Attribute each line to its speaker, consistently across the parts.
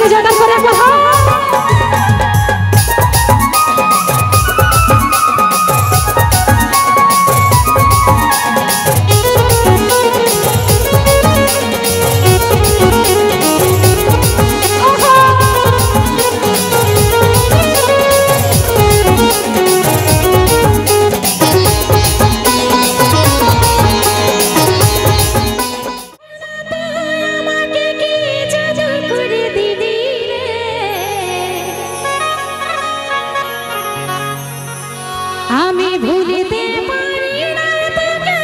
Speaker 1: তালে জোরদার করে একবার আমি ভুলিতে পারি না তোকে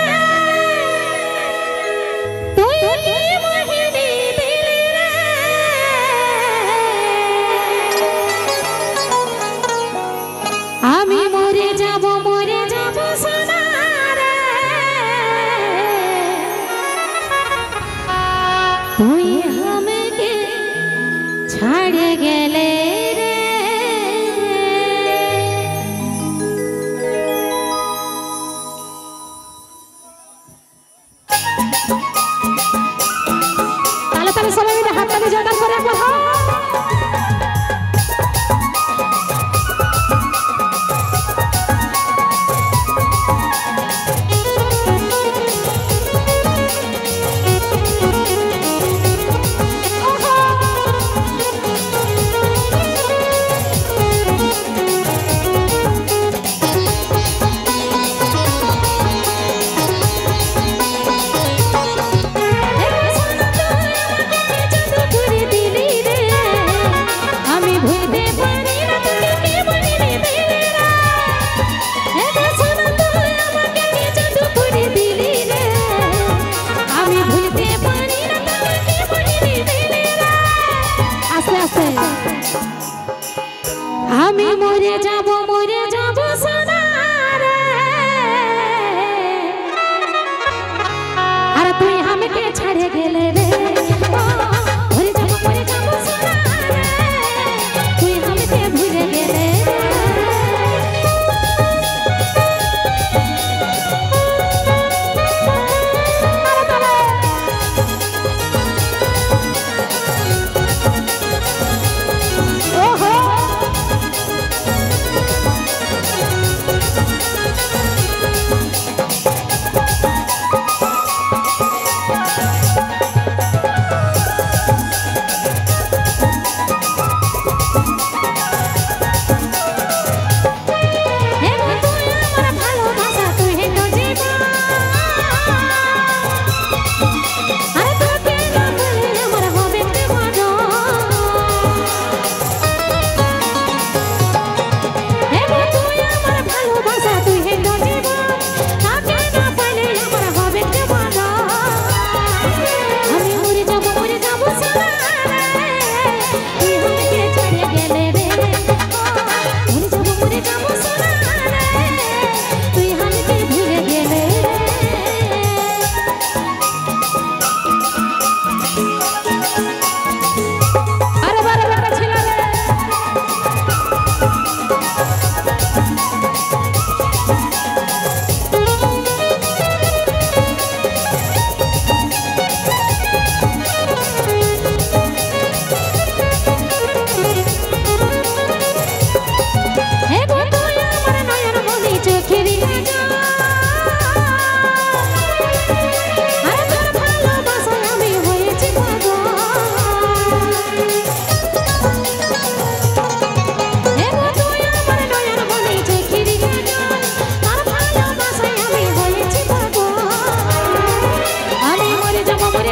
Speaker 1: তুই কি মোহিনী দিলি রে আমি মরে যাব সোনা রে তুই আমাকে ছাড়ে গেলে সবাই মিলে হাততালি জোরদার করে একবার আমি মরে যাব সোনা রে আর তুই আমাকে ছাড়ে গেলে রে মরে যাব সোনা রে তুই আমাকে ভুলে গেলে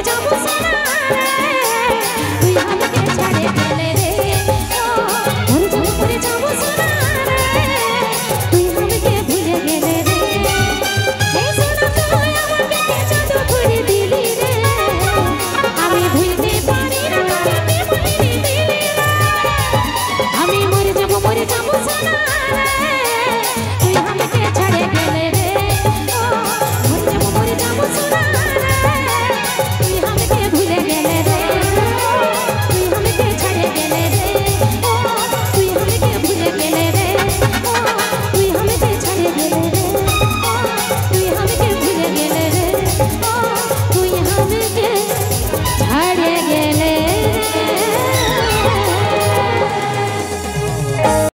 Speaker 1: যাব সোনা রে তুই